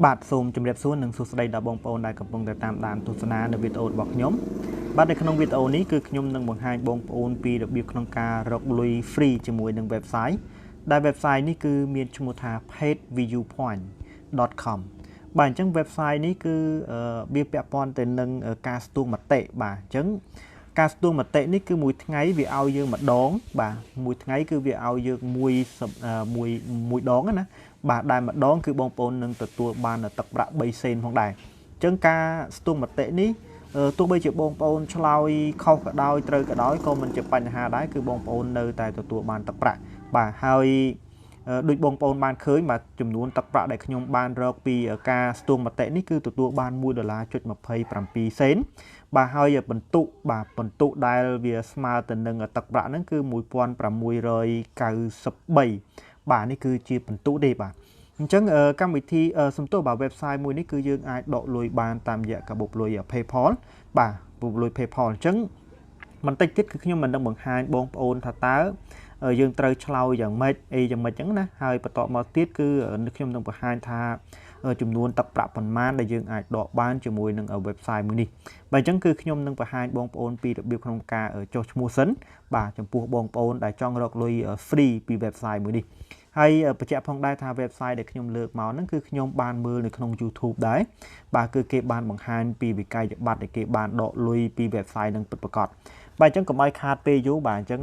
បាទសូមជម្រាបសួរនិងសួស្តីដល់បងប្អូនដែលកំពុងតែតាមដានទស្សនានៅវីដេអូរបស់ខ្ញុំបាទនៅក្នុងវីដេអូនេះគឺខ្ញុំនឹងបង្ហាញបងប្អូនពីរបៀបក្នុងការរកលុយ free ជាមួយនឹង website ដែល website នេះគឺមានឈ្មោះថា paidviewpoint.com បាទអញ្ចឹង website នេះគឺវាពាក់ព័ន្ធទៅនឹងការស្ទង់មតិបាទអញ្ចឹងការស្ទង់មតិនេះគឺមួយថ្ងៃវាឲ្យយើងម្ដងបាទមួយថ្ងៃគឺវាឲ្យយើងមួយដងណាបាទដែលម្ដងគឺបងប្អូននឹងទទួលបានទឹកប្រាក់3សេនផងដែរអញ្ចឹងការស្ទង់មតិនេះទោះបីជាបងប្អូនឆ្លើយខុសក៏ដោយត្រូវក៏ដោយក៏មិនជាបញ្ហាដែរគឺបងប្អូននៅតែទទួលបានទឹកប្រាក់បាទហើយដូចបងប្អូនបានឃើញបាទចំនួនទឹកប្រាក់ដែលខ្ញុំបានរកពីការស្ទង់មតិនេះគឺទទួលបាន$1.27 សេនបាទហើយបន្ទុកដែលវាស្មើទៅនឹងទឹកប្រាក់ហ្នឹងគឺ$1,693បាទនេះគឺជាបន្ទុកទេបាទអញ្ចឹងកម្មវិធីសំទោសបាទ website មួយនេះគឺយើងអាចដកលុយបានតាមរយៈកាបូបលុយ PayPal បាទកាបូបលុយ PayPal អញ្ចឹងបន្តិចទៀតគឺខ្ញុំមិនដឹងបង្ហាញបងប្អូនថាតើយើងត្រូវឆ្លើយយ៉ាងម៉េចអីយ៉ាងម៉េចអញ្ចឹងណាហើយបន្តមកទៀតគឺខ្ញុំនឹងបង្ហាញថាចំនួនទឹកប្រាក់ប៉ុន្មានដែលយើងអាចដកបានជាមួយនឹង website មួយនេះបាទអញ្ចឹងគឺខ្ញុំនឹងបង្ហាញបងប្អូនពីរបៀបក្នុងការចុះឈ្មោះសិនបាទចំពោះបងប្អូនដែលចង់រកលុយ free ពី website មួយនេះហើយបញ្ជាក់ផងដែរថា website ដែលខ្ញុំលើកមកហ្នឹងគឺខ្ញុំបានមើលនៅក្នុង YouTube ដែរបាទគឺគេបានបង្ហាញពីវិក័យប័ត្រដែលគេបានដកលុយពី website ហ្នឹងពិតប្រាកដបាទអញ្ចឹងកុំឲ្យខាតពេលយូរបាទអញ្ចឹង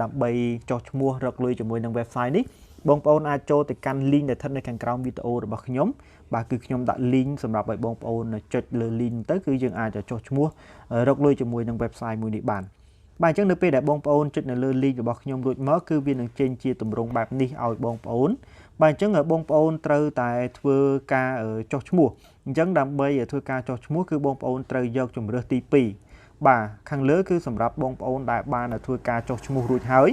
ដើម្បីចុះឈ្មោះរកលុយជាមួយនឹង website នេះបងប្អូនអាចចូលទៅកាន់ link ដែលស្ថិតនៅខាងក្រោមវីដេអូរបស់ខ្ញុំបាទគឺខ្ញុំដាក់ link សម្រាប់ឲ្យបងប្អូនចុចលើ link ទៅគឺយើងអាចចុះឈ្មោះរកលុយជាមួយនឹង website មួយនេះបានបាទអញ្ចឹងនៅពេលដែលបងប្អូនចុចនៅលើ link របស់ខ្ញុំរួចមកគឺវានឹងចេញជាទម្រង់បែបនេះឲ្យបងប្អូនបាទអញ្ចឹងបងប្អូនត្រូវតែធ្វើការចុះឈ្មោះអញ្ចឹងដើម្បីធ្វើការចុះឈ្មោះគឺបងប្អូនត្រូវយកជម្រើសទី2បាទខាងលើគឺសម្រាប់បងប្អូនដែលបានធ្វើការចុះឈ្មោះរួចហើយ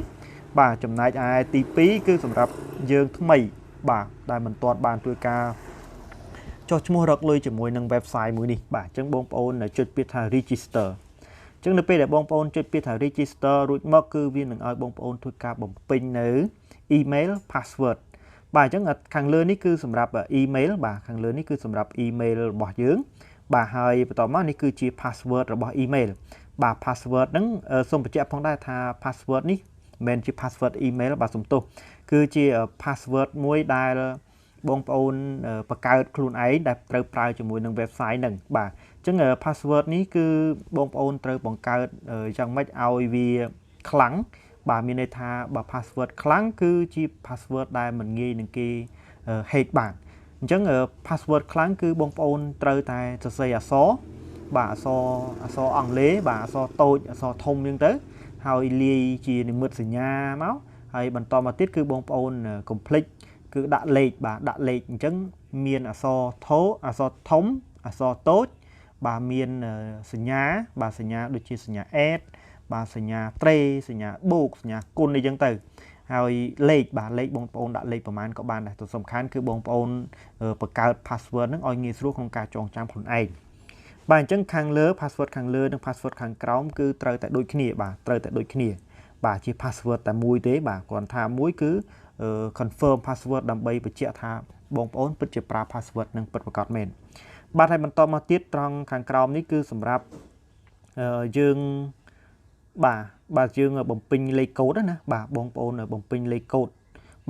បាទចំណែកឯទី2គឺសម្រាប់យើងថ្មីបាទដែលមិនទាន់បានធ្វើការចុះឈ្មោះរកលុយជាមួយនឹង website មួយនេះបាទអញ្ចឹងបងប្អូនចុចពាក្យថា registerចឹងនៅពេលដែលបងប្អូនចុចពាក្យថា register រួចមកគឺវានឹងឲ្យបងប្អូនធ្វើការបំពេញនៅ email password បាទអញ្ចឹងខាងលើនេះគឺសម្រាប់ email បាទខាងលើនេះគឺសម្រាប់ email របស់យើងបាទហើយបន្តមកនេះគឺជា password របស់ email បាទ password ហ្នឹងសូមបញ្ជាក់ផងដែរថា password នេះមិនមែនជា password email បាទសំទោសគឺជា password មួយដែលបងប្អូនបង្កើតខ្លួនឯងដែលត្រូវប្រើជាមួយនឹង website ហ្នឹងបាទអញ្ចឹង password នេះគឺបងប្អូនត្រូវបង្កើតយ៉ាងម៉េចឲ្យវាខ្លាំងបាទមានន័យថាបើ password ខ្លាំងគឺជា password ដែលមិនងាយនឹងគេ hack បានអញ្ចឹង password ខ្លាំងគឺបងប្អូនត្រូវតែសរសេរអក្សរបាទអក្សរអង់គ្លេសបាទអក្សរតូចអក្សរធំអញ្ចឹងទៅហើយលាយជានិមិត្តសញ្ញាមកហើយបន្តមកទៀតគឺបងប្អូនកុំភ្លេចគឺដាក់លេខបាទដាក់លេខអញ្ចឹងមានអក្សរអក្សរធំអក្សរតូចបាទមានសញ្ញាបាទសញ្ញាដូចជាសញ្ញា add បាទសញ្ញាត្រេសញ្ញាបូកសញ្ញាគុណអីចឹងទៅហើយលេខបាទលេខបងប្អូនដាក់លេខប្រហែលក៏បានដែរទៅសំខាន់គឺបងប្អូនបង្កើត password ហ្នឹងឲ្យងាយស្រួលក្នុងការចងចាំខ្លួនឯងបាទអញ្ចឹងខាងលើ password ខាងលើនិង password ខាងក្រោមគឺត្រូវតែដូចគ្នាបាទត្រូវតែដូចគ្នាបាទជា password តែមួយទេបាទគ្រាន់ថាមួយគឺconfirm password ដើម្បីបញ្ជាក់ថាបងប្អូនពិតជាប្រើ password នឹងពិតប្រាកដមែនបាទហើយបន្តមកទៀតត្រង់ខាងក្រោមនេះគឺសម្រាប់យើងបាទយើងបំពេញលេខកូដណាបាទបងប្អូនបំពេញលេខកូដ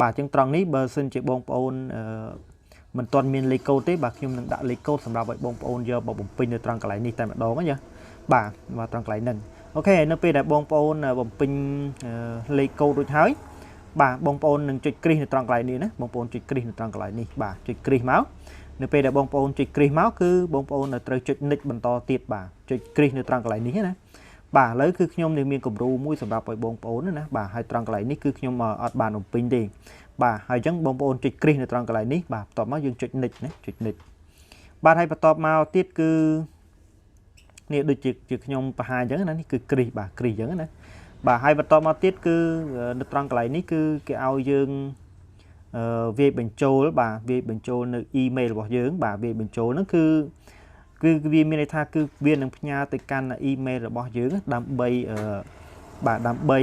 បាទអញ្ចឹងត្រង់នេះបើសិនជាបងប្អូនមិនទាន់មានលេខកូដទេបាទខ្ញុំនឹងដាក់លេខកូដសម្រាប់ឲ្យបងប្អូនយកមកបំពេញនៅត្រង់កន្លែងនេះតែម្ដងណាបាទត្រង់កន្លែងហ្នឹងអូខេនៅពេលដែលបងប្អូនបំពេញលេខកូដរួចហើយបាទបងប្អូននឹងចុចគ្រីសនៅត្រង់កន្លែងនេះណាបងប្អូនចុចគ្រីសនៅត្រង់កន្លែងនេះបាទចុចគ្រីសមកនៅពេលដែលបងប្អូនចុចគ្រីសមកគឺបងប្អូនត្រូវចុច next បន្តទៀតបាទចុចគ្រីសនៅត្រង់កន្លែងនេះណាបាទឥឡូវគឺខ្ញុំនឹងមានគំរូមួយសម្រាប់ឲ្យបងប្អូនណាបាទហើយត្រង់កន្លែងនេះគឺខ្ញុំអត់បានបំពេញទេបាទហើយអញ្ចឹងបងប្អូនចុចគ្រីសនៅត្រង់កន្លែងនេះបាទបន្ទាប់មកយើងចុច next ណាចុច next បាទហើយបន្ទាប់មកទៀតគឺនេះដូចជាខ្ញុំបង្ហាញអញ្ចឹងណានេះគឺគ្រីសបាទគ្រីសអញ្ចឹងណាបាទហើយបន្តមកទៀតគឺនៅត្រង់កន្លែងនេះគឺគេឲ្យយើងវាយបញ្ចូលបាទវាយបញ្ចូលនៅ email របស់យើងបាទវាយបញ្ចូលហ្នឹងគឺវាមានន័យថាគឺវានឹងផ្ញើទៅកាន់ email របស់យើងដើម្បីបាទដើម្បី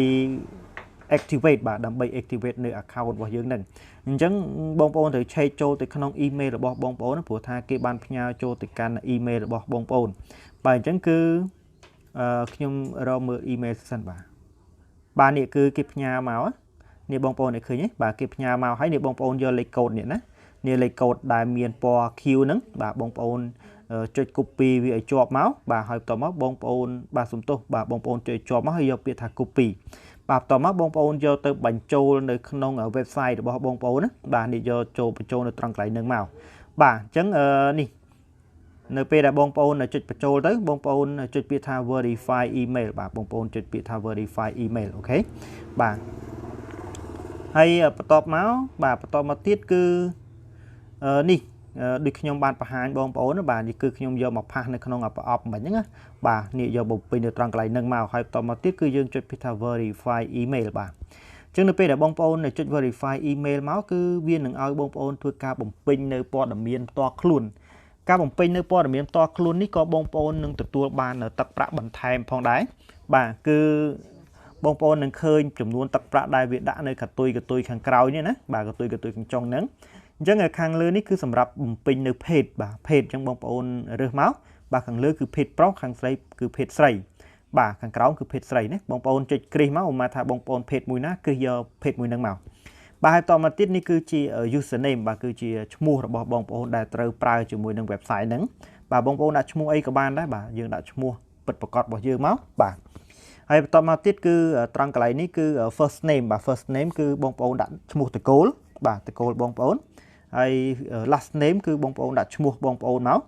activate បាទដើម្បី activate នៅ account របស់យើងហ្នឹងអញ្ចឹងបងប្អូនត្រូវឆែកចូលទៅក្នុង email របស់បងប្អូនព្រោះថាគេបានផ្ញើចូលទៅកាន់ email របស់បងប្អូនបាទអញ្ចឹងគឺខ្ញុំរកមើល email សិនបាទនេះគឺគេផ្ញើមកនេះបងប្អូនឃើញទេបាទគេផ្ញើមកហើយនេះបងប្អូនយកលេខកូដនេះណានេះលេខកូដដែលមានពណ៌ Q ហ្នឹងបាទបងប្អូនចុច copy វាឲ្យជាប់មកបាទហើយបន្ទាប់មកបងប្អូនបាទសំទោសបាទបងប្អូនចុចជាប់មកហើយយកពាក្យថា copy បាទបន្ទាប់មកបងប្អូនយកទៅបញ្ចូលនៅក្នុង website របស់បងប្អូនណាបាទនេះយកចូលបញ្ចូលនៅត្រង់កន្លែងហ្នឹងមកបាទអញ្ចឹងនេះនៅពេលដែលបងប្អូនចុចបញ្ចូលទៅបងប្អូនចុចពាក្យថា verify email បាទបងប្អូនចុចពាក្យថា verify email អូខេបាទហើយបន្ទាប់មកបាទបន្ទាប់មកទៀតគឺនេះដូចខ្ញុំបានបង្ហាញបងប្អូនបាទនេះគឺខ្ញុំយកមកផាសនៅក្នុងប្រអប់មិញហ្នឹងណាបាទនេះយកបំពេញនៅត្រង់កន្លែងហ្នឹងមកហើយបន្ទាប់មកទៀតគឺយើងចុចពាក្យថា verify email បាទអញ្ចឹងនៅពេលដែលបងប្អូនចុច verify email មកគឺវានឹងឲ្យបងប្អូនធ្វើការបំពេញនៅព័ត៌មានផ្ទាល់ខ្លួនការបំពេញនៅព័ត៌មានផ្ទាល់ខ្លួននេះក៏បងប្អូននឹងទទួលបានទឹកប្រាក់បន្ថែមផងដែរបាទគឺបងប្អូននឹងឃើញចំនួនទឹកប្រាក់ដែលវាដាក់នៅកតុយខាងក្រោយនេះណាបាទកតុយខាងចុងហ្នឹងអញ្ចឹងខាងលើនេះគឺសម្រាប់បំពេញនៅ page បាទ page អញ្ចឹងបងប្អូនរើសមកបាទខាងលើគឺ page ប្រុសខាងស្រីគឺ page ស្រីបាទខាងក្រោមគឺ page ស្រីណាបងប្អូនចុចគ្រីសមកមកថាបងប្អូន page មួយណាគឺយក page មួយហ្នឹងមកបាទហើយតមកទៀតនេះគឺជា username បាទគឺជាឈ្មោះរបស់បងប្អូនដែលត្រូវប្រើជាមួយនឹង website ហ្នឹងបាទបងប្អូនដាក់ឈ្មោះអីក៏បានដែរបាទយើងដាក់ឈ្មោះពិតប្រាកដរបស់យើងមកបាទហើយបន្តមកទៀតគឺត្រង់កន្លែងនេះគឺ first name បាទ first name គឺបងប្អូនដាក់ឈ្មោះតកូលបាទតកូលបងប្អូនហើយ last name គឺបងប្អូនដាក់ឈ្មោះបងប្អូនមក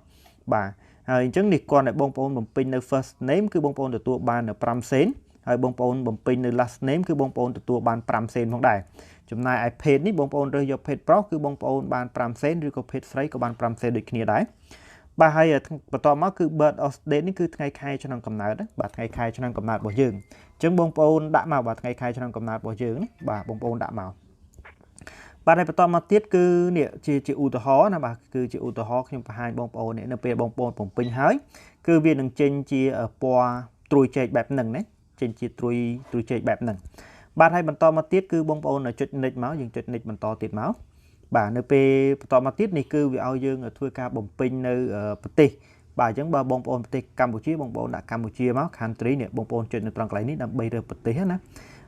បាទហើយអញ្ចឹងនេះគាត់ឲ្យបងប្អូនបំពេញនៅ first name គឺបងប្អូនទទួលបាន5សេនហើយបងប្អូនបំពេញនៅ last name គឺបងប្អូនទទួលបាន5សេនផងដែរចំណែកឯ page នេះបងប្អូនរើសយក page ប្រុសគឺបងប្អូនបាន5សេនឬក៏ page ស្រីក៏បាន5សេនដូចគ្នាដែរបាទហើយបន្តមកគឺ birth of date នេះគឺថ្ងៃខែឆ្នាំកំណើតបាទថ្ងៃខែឆ្នាំកំណើតរបស់យើងអញ្ចឹងបងប្អូនដាក់មកបាទថ្ងៃខែឆ្នាំកំណើតរបស់យើងបាទបងប្អូនដាក់មកបាទហើយបន្តមកទៀតគឺនេះជាឧទាហរណ៍ណាបាទគឺជាឧទាហរណ៍ខ្ញុំបង្ហាញបងប្អូននេះនៅពេលបងប្អូនបំពេញហើយគឺវានឹងចេញជាពណ៌ត្រួយចែកបែបហ្នឹងណាចេញជាត្រួយចែកបែបហ្នឹងបាទហើយបន្តមកទៀតគឺបងប្អូនចុច next មកយើងចុច next បន្តទៀតមកបាទនៅពេលបន្តមកទៀតនេះគឺវាឲ្យយើងធ្វើការបំពេញនៅប្រទេសបាទអញ្ចឹងបើបងប្អូនប្រទេសកម្ពុជាបងប្អូនដាក់កម្ពុជាមក country នេះបងប្អូនចុចនៅត្រង់កន្លែងនេះដើម្បីរើសប្រទេសណា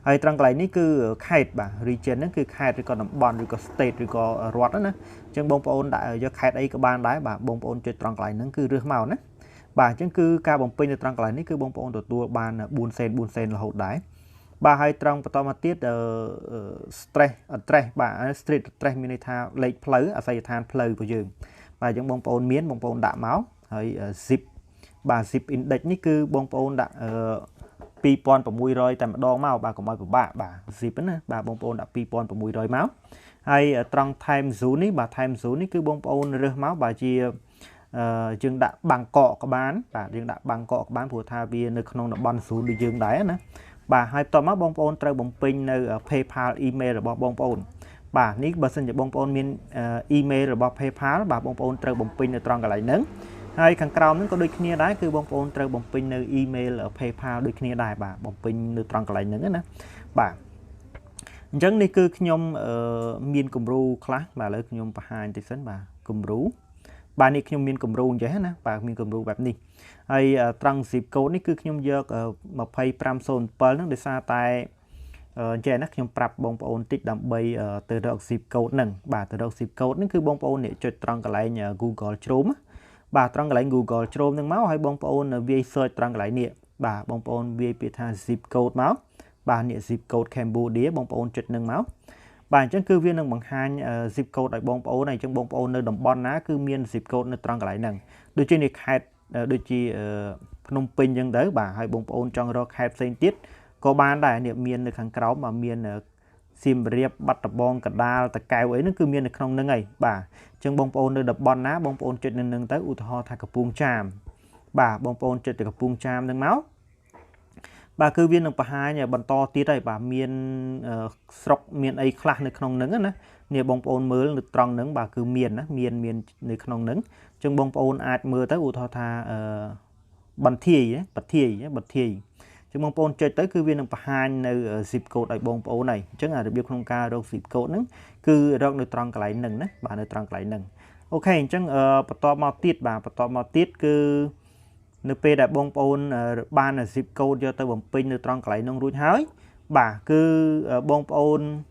ហើយត្រង់កន្លែងនេះគឺខេត្តបាទ region ហ្នឹងគឺខេត្តឬក៏តំបន់ឬក៏ state ឬក៏រដ្ឋណាអញ្ចឹងបងប្អូនដាក់យកខេត្តអីក៏បានដែរបាទបងប្អូនចុចត្រង់កន្លែងហ្នឹងគឺរើសមកណាបាទអញ្ចឹងគឺការបំពេញនៅត្រង់កន្លែងនេះគឺបងប្អូនទទួលបាន4សេនរហូតដែរបាទហើយត្រង់បន្តមកទៀតstress address បាទ street address មានន័យថាលេខផ្លូវអាសយដ្ឋានផ្លូវរបស់យើងបាទអញ្ចឹងបងប្អូនមានបងប្អូនដាក់មកហើយ zip បាទ zip index នេះគឺបងប្អូនដាក់2600តែម្ដងមកបាទកុំឲ្យពិបាកបាទ zip ណាបាទបងប្អូនដាក់2600មកហើយត្រង់ time zone នេះបាទ time zone នេះគឺបងប្អូនរើសមកបាទជាយើងដាក់បាងកកក៏បានបាទយើងដាក់បាងកកក៏បានព្រោះថាវានៅក្នុងតំបន់ zone ដូចយើងដែរណាបាទហើយបន្តមកបងប្អូនត្រូវបំពេញនៅ PayPal email របស់បងប្អូនបាទនេះបើសិនជាបងប្អូនមាន email របស់ PayPal បាទបងប្អូនត្រូវបំពេញនៅត្រង់កន្លែងហ្នឹងហើយខាងក្រោមហ្នឹងក៏ដូចគ្នាដែរគឺបងប្អូនត្រូវបំពេញនៅ email PayPal ដូចគ្នាដែរបាទបំពេញនៅត្រង់កន្លែងហ្នឹងណាបាទអញ្ចឹងនេះគឺខ្ញុំមានគំរូខ្លះបាទឥឡូវខ្ញុំបង្ហាញតិចសិនបាទគំរូបាទនេះខ្ញុំមានគំរូអញ្ចឹងណាបាទមានគំរូបែបនេះហើយត្រង់ zip code នេះគឺខ្ញុំយក2507ហ្នឹងដោយសារតែអញ្ចឹងណាខ្ញុំប្រាប់បងប្អូនតិចដើម្បីទៅរក zip code ហ្នឹងបាទទៅរក zip code ហ្នឹងគឺបងប្អូននេះចុចត្រង់កន្លែង Google Chrome បាទត្រង់កន្លែង Google Chrome ហ្នឹងមកហើយបងប្អូនវាយ search ត្រង់កន្លែងនេះបាទបងប្អូនវាយពាក្យថា zip code មកបាទនេះ zip code Cambodia បងប្អូនចុចហ្នឹងមកបាទអញ្ចឹងគឺវានឹងបង្ហាញ zip code ឲ្យបងប្អូនហើយអញ្ចឹងបងប្អូននៅតំបន់ណាគឺមាន zip code នៅត្រង់កន្លែងហ្នឹងដូចជានេះខេត្តដូចជាភ្នំពេញអញ្ចឹងទៅបាទហើយបងប្អូនចង់រកខេត្តផ្សេងទៀតក៏បានដែរនេះមាននៅខាងក្រោមបាទមានសៀមរាបបាត់ដំបងកណ្ដាលតាកែវអីហ្នឹងគឺមាននៅក្នុងហ្នឹងហើយបាទអញ្ចឹងបងប្អូននៅតំបន់ណាបងប្អូនចុចនៅនឹងទៅឧទាហរណ៍ថាកំពង់ចាមបាទបងប្អូនចុចទៅកំពង់ចាមហ្នឹងមកបាទគឺវានឹងបង្ហាញបន្តទៀតហើយបាទមានស្រុកមានអីខ្លះនៅក្នុងហ្នឹងណានេះបងប្អូនមើលនៅត្រង់ហ្នឹងបាទគឺមានណាមាននៅក្នុងហ្នឹងអញ្ចឹងបងប្អូនអាចមើលទៅឧទាហរណ៍ថាបន្ទាយអញ្ចឹ chứ bông bồn chơi tới cứ viên nâng hai nơi zip code ở bông bồn này chứ là được biết không ca rộng zip code nữa cứ rộng nơi tròn cái lại nâng đấy bà nơi tròn cái lại nâng ok chứ bắt to mau tiết bà bắt to mau tiết cứ nơi p đại bông bồn ban là zip code cho tới bông pin nơi tròn cái lại nâng rút hái bà cứ bông bồn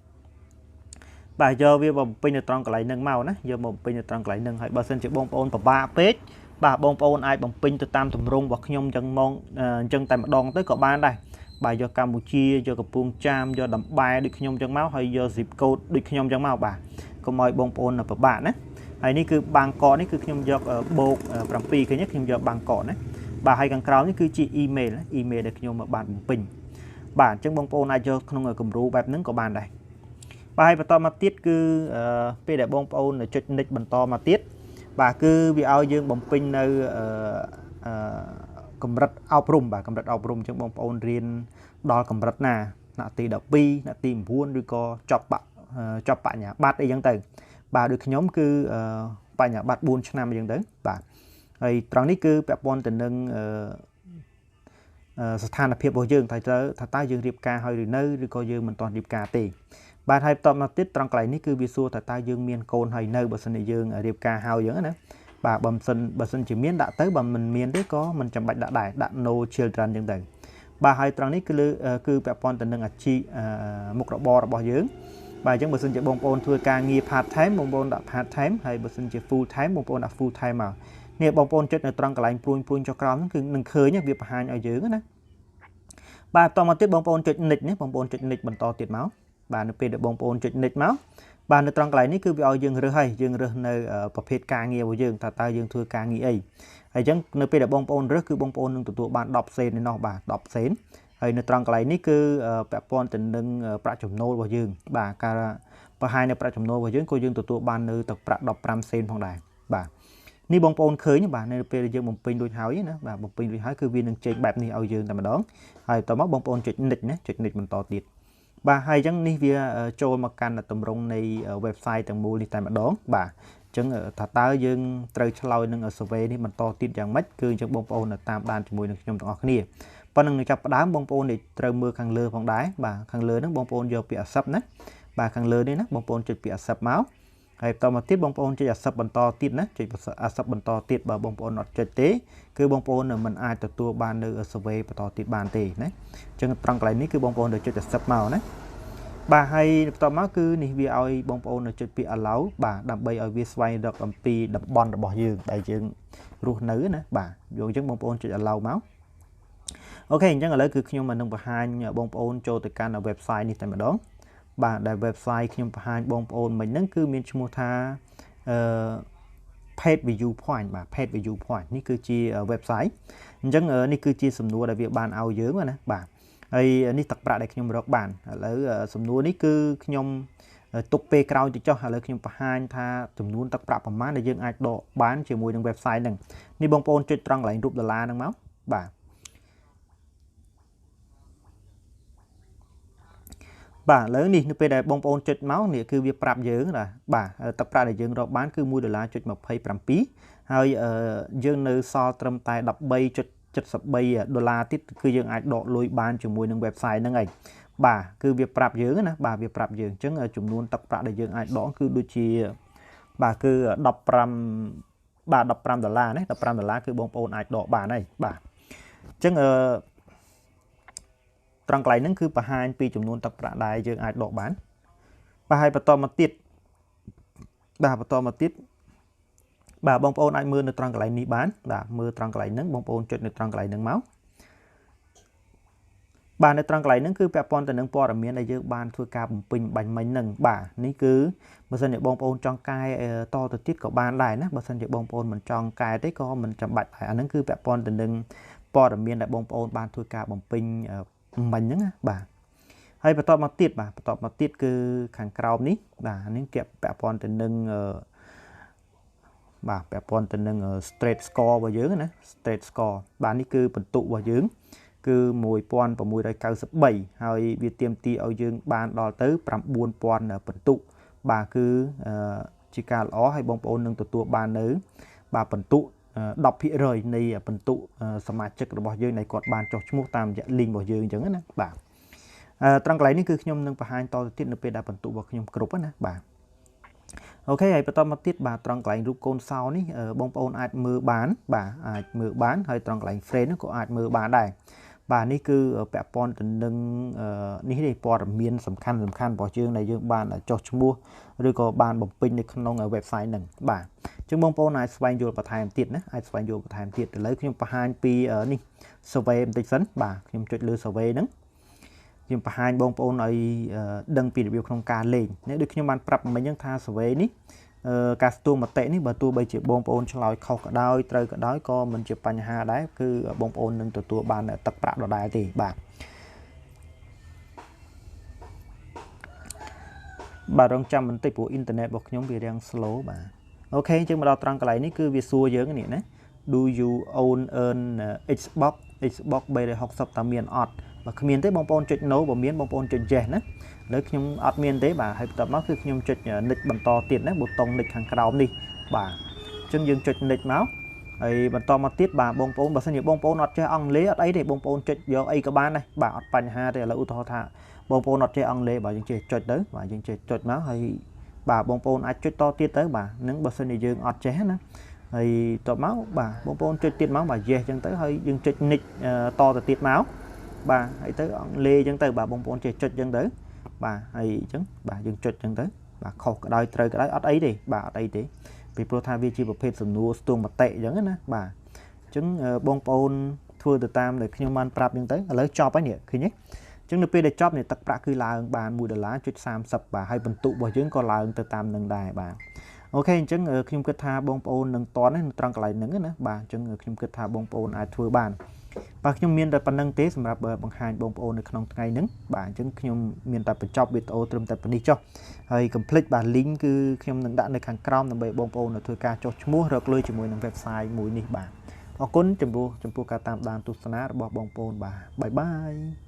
bà do việc bông pin nơi tròn cái lại nâng màu nè do bông pin nơi tròn cái lại nâng hay bà xin chỉ bông bồn ba page bà bông bồn ai bông pin từ tam tùm rung và nhung chân mong chân tại mặt đòn tới có ban đây bà do Campuchia do cặp buông cham do đầm bài được nhung chân máu hay do zip code được nhung chân máu bà có mọi bông bồn là bạn đấy hay ní cứ bang cọ ní cứ nhung do bộ làm pi cái nhất nhung do bang cọ đấy bà hay càng cáo ní cứ chỉ email được nhung mà bạn pin bản chân bông bồn ai cho không người cùng rú bẹp nứng có bàn đây bà hay to mà tiết cứ p để bông bồn là chụp nick bằng to mà tiết bà cứ vì ao dương bông pin nơi cầm rật ao prum bà cầm rật ao prum trong bông bồn riêng đo cầm rật nà nạ tì đập pi nạ tìm buôn rồi có chọc bạn nhà bát đi dân từ bà được nhóm cứ bạn nhà bát buôn cho năm dân tới bà rồi trongนี้គឺពាក់ព័ន្ធទៅនឹងស្ថានភាពរបស់យើងថាតើយើងរៀបការហើយឬនៅឬក៏យើងមិនទាន់រៀបការទេបាទហើយបន្តមកទៀតត្រង់កន្លែងនេះគឺវាសួរតើយើងមានកូនហើយនៅបើសិនជាយើងរៀបការហើយអញ្ចឹងណាបាទបើសិនជាមានដាក់ទៅបើមិនមានទេក៏មិនចាំបាច់ដាក់ដែរដាក់ no children អញ្ចឹងទៅបាទហើយត្រង់នេះគឺពាក់ព័ន្ធទៅនឹងអាជីពមុខរបររបស់យើងបាទអញ្ចឹងបើសិនជាបងប្អូនធ្វើការងារ part time បងប្អូនដាក់ part time ហើយបើសិនជា full time បងប្អូនដាក់ full time មកនេះបងប្អូនចិត្តនៅត្រង់កន្លែងព្រួញចុះក្រោមហ្នឹងគឺនឹងឃើញវាបង្ហាញឲ្យយើងណាបាទបន្តមកទៀតបងប្អូនចុច nick នេះបងប្អូនចុច nick បន្តទៀតមកបាទនៅពេលដែលបងប្អូនចុច nick មកបាទនៅត្រង់កន្លែងនេះគឺវាឲ្យយើងរើសហើយយើងរើសនៅប្រភេទការងាររបស់យើងតើយើងធ្វើការងារអីហើយអញ្ចឹងនៅពេលដែលបងប្អូនរើសគឺបងប្អូននឹងទទួលបាន10សេនឯណោះបាទ10សេនហើយនៅត្រង់កន្លែងនេះគឺពាក់ព័ន្ធទៅនឹងប្រាក់ចំណូលរបស់យើងបាទការបង្ហាញនៅប្រាក់ចំណូលរបស់យើងក៏យើងទទួលបាននៅទឹកប្រាក់15សេនផងដែរបាទនេះបងប្អូនឃើញបាទនៅពេលយើងបំពេញរួចហើយណាបាទបំពេញរួចហើយគឺវានឹងចេញបែបនេះឲ្យយើងតែម្ដងហើយតមកបងប្អូនចុច nick ណាចុច nick បន្តទៀតបាទហើយអញ្ចឹងនេះវាចូលមកកាន់តម្រងនៃ website ទាំងមូលនេះតែម្ដងបាទអញ្ចឹងថាតើយើងត្រូវឆ្លើយនឹង survey នេះបន្តទៀតយ៉ាងម៉េចគឺអញ្ចឹងបងប្អូនតាមដានជាមួយនឹងខ្ញុំទាំងអស់គ្នាប៉ុណ្ណឹងនឹងចាប់ផ្ដើមបងប្អូនត្រូវមើលខាងលើផងដែរបាទខាងលើហ្នឹងបងប្អូនយកពាក្យ accept ណាបាទខាងលើនេះណាបងប្អូនចុចពាក្យ accept មកហើយបន្តមកទៀតបងប្អូនចុច accept បន្តទៀតណាចុច accept បន្តទៀតបើបងប្អូនអត់ចុចទេគឺបងប្អូនមិនអាចទទួលបាននៅ survey បន្តទៀតបានទេណាអញ្ចឹងត្រង់កន្លែងនេះគឺបងប្អូនត្រូវចុច accept មកណាបាទហើយបន្តមកគឺនេះវាឲ្យបងប្អូនចុចពាក្យ allow បាទដើម្បីឲ្យវាស្វែងរកអំពីតំបន់របស់យើងដែលយើងរស់នៅណាបាទយកអញ្ចឹងបងប្អូនចុច allow មកអូខេអញ្ចឹងឥឡូវគឺខ្ញុំនឹងបង្ហាញបងប្អូនចូលទៅកាន់ website នេះតែម្ដងបាទដែល website ខ្ញុំបង្ហាញបងប្អូនមិញហ្នឹងគឺមានឈ្មោះថាpaidviewpoint បាទ paidviewpoint នេះគឺជា website អញ្ចឹងនេះគឺជាសំណួរដែលវាបានឲ្យយើងណាបាទហើយនេះទឹកប្រាក់ដែលខ្ញុំរកបានឥឡូវសំណួរនេះគឺខ្ញុំទុកពេលក្រោយទៅចុះឥឡូវខ្ញុំបង្ហាញថាចំនួនទឹកប្រាក់ប្រមាណដែលយើងអាចដកបានជាមួយនឹង website ហ្នឹងនេះបងប្អូនចុចត្រង់កន្លែងរូបដុល្លារហ្នឹងមកបាទបាទឥឡូវនេះនៅពេលដែលបងប្អូនចុចមកនេះគឺវាប្រាប់យើងណាបាទទឹកប្រាក់ដែលយើងរកបានគឺ$1.27ហើយយើងនៅសល់ត្រឹមតែ$13.73ទៀតគឺយើងអាចដកលុយបានជាមួយនឹង website ហ្នឹងឯងបាទគឺវាប្រាប់យើងណាបាទវាប្រាប់យើងអញ្ចឹងចំនួនទឹកប្រាក់ដែលយើងអាចដកគឺដូចជាបាទគឺ$15បាទ$15ណា$15គឺបងប្អូនអាចដកបានហើយបាទអញ្ចឹងត្រង់កន្លែងហ្នឹងគឺបង្ហាញពីចំនួនទឹកប្រាក់ដែលយើងអាចដកបានបាទហើយបន្តមកទៀតបាទបងប្អូនអាចមើលនៅត្រង់កន្លែងនេះបានបាទមើលត្រង់កន្លែងហ្នឹងបងប្អូនចុចនៅត្រង់កន្លែងហ្នឹងមកបាទនៅត្រង់កន្លែងហ្នឹងគឺពាក់ព័ន្ធទៅនឹងព័ត៌មានដែលយើងបានធ្វើការបំពេញបាញ់មិញហ្នឹងបាទនេះគឺបើសិនជាបងប្អូនចង់កែតទៅទៀតក៏បានដែរណាបើសិនជាបងប្អូនមិនចង់កែទេក៏មិនចាំបាច់ដែរអាហ្នឹងគឺពាក់ព័ន្ធទៅនឹងព័ត៌មានដែលបងប្អូនបានធ្វើការបំពេញមិញហ្នឹងណាបាទហើយបន្តមកទៀតគឺខាងក្រោមនេះបាទនេះពាក់ព័ន្ធទៅនឹងបាទពាក់ព័ន្ធទៅនឹង straight score របស់យើងណា straight score បាទនេះគឺពិន្ទុរបស់យើងគឺ1693ហើយវាទាមទារឲ្យយើងបានដល់ទៅ9000ពិន្ទុបាទគឺជាការល្អហើយបងប្អូននឹងទទួលបាននៅបាទពិន្ទុ 10% នៃបន្ទុកសមាជិករបស់យើងដែលគាត់បានចុះឈ្មោះតាមរយៈ link របស់យើងអញ្ចឹងណាបាទត្រង់កន្លែងនេះគឺខ្ញុំនឹងបង្ហាញតទៅទៀតនៅពេលដែលបន្ទុករបស់ខ្ញុំគ្រប់ណាបាទអូខេហើយបន្តមកទៀតបាទត្រង់កន្លែងរូបកូនសោនេះបងប្អូនអាចមើលបានបាទអាចមើលបានហើយត្រង់កន្លែង frame នោះក៏អាចមើលបានដែរបាទនេះគឺពាក់ព័ន្ធទៅនឹងនេះទេព័ត៌មានសំខាន់របស់យើងដែលយើងបានចុះឈ្មោះឬក៏បានបំពេញនៅក្នុង website ហ្នឹងបាទអញ្ចឹងបងប្អូនអាចស្វែងយល់បន្ថែមទៀតណាអាចស្វែងយល់បន្ថែមទៀតឥឡូវខ្ញុំបង្ហាញពីនេះ survey បន្តិចសិនបាទខ្ញុំចុចលើ survey ហ្នឹងខ្ញុំបង្ហាញបងប្អូនឲ្យដឹងពីរបៀបក្នុងការលេងនេះដូចខ្ញុំបានប្រាប់មិញហ្នឹងថា survey នេះការស្ទង់មតិនេះបើទោះបីជាបងប្អូនឆ្លើយខុសក៏ដោយត្រូវក៏ដោយក៏មិនជាបញ្ហាដែរគឺបងប្អូននឹងទទួលបានទឹកប្រាក់ដដែលទេបាទរងចាំបន្តិចព្រោះអ៊ីនធឺណិតរបស់ខ្ញុំវារាំង slow បាទអូខេអញ្ចឹងមកដល់ត្រង់កន្លែងនេះគឺវាសួរយើងនេះណា Do you own an Xbox 360តើមានអត់បើគ្មានទេបងប្អូនចុច no បើមានបងប្អូនចុច yes ណាឥឡូវខ្ញុំអត់មានទេបាទហើយបន្ទាប់មកគឺខ្ញុំចុច next បន្តទៀតណាប៊ូតុង next ខាងក្រោមនេះបាទអញ្ចឹងយើងចុច next មកហើយបន្តមកទៀតបាទបងប្អូនបើសិនជាបងប្អូនអត់ចេះអង់គ្លេសអត់អីទេបងប្អូនចុចយកអីក៏បានដែរបាទអត់បញ្ហាទេឥឡូវឧទាហរណ៍ថាបងប្អូនអត់ចេះអង់គ្លេសបាទយើងចេះចុចទៅបាទយើងចេះចុចមកហើយបាទបងប្អូនអាចចុចតទៀតទៅបាទនឹងបើសិនជាយើងអត់ចេះណាហើយតបមកបាទបងប្អូនចុចទៀតមកបាទ yes អញ្ចឹងទៅហើយយើងចុច next តទៅទៀតមកបាទហើយទៅអង់គ្លេសអញ្ចឹងទៅបាទបងប្អូនចេះចុចអញ្ចឹងទៅបាទហើយអញ្ចឹងបាទយើងចុចអញ្ចឹងទៅបាទខុសក៏ដោយត្រូវក៏ដោយអត់អីទេបាទអត់អីទេពីព្រោះថាវាជាប្រភេទសំណួរស្ទង់មតិអញ្ចឹងណាបាទអញ្ចឹងបងប្អូនធ្វើទៅតាមដែលខ្ញុំបានប្រាប់អញ្ចឹងទៅឥឡូវចប់ហើយនេះឃើញទេអញ្ចឹងនៅពេលដែលចប់នេះទឹកប្រាក់គឺឡើងបាន$1.30បាទហើយបន្ទុករបស់យើងក៏ឡើងទៅតាមនឹងដែរបាទអូខេអញ្ចឹងខ្ញុំគិតថាបងប្អូននឹងតន់នៅត្រង់កន្លែងហ្នឹងណាបាទអញ្ចឹងខ្ញុំគិតថាបងប្អូនអាចធ្វើបានបាទខ្ញុំមានតែប៉ុណ្្នឹងទេសម្រាប់បង្ហាញបងប្អូននៅក្នុងថ្ងៃហ្នឹងបាទអញ្ចឹងខ្ញុំមានតែបញ្ចប់វីដេអូត្រឹមតែប៉ុណ្្នេះចុះហើយកុំភ្លេចបាទ link គឺខ្ញុំនឹងដាក់នៅខាងក្រោមដើម្បីបងប្អូនធ្វើការចុះឈ្មោះរកលុយជាមួយនឹង website មួយនេះបាទអរគុណចំពោះការតាមដានទស្សនារបស់បងប្អូនបាទបាយបាយ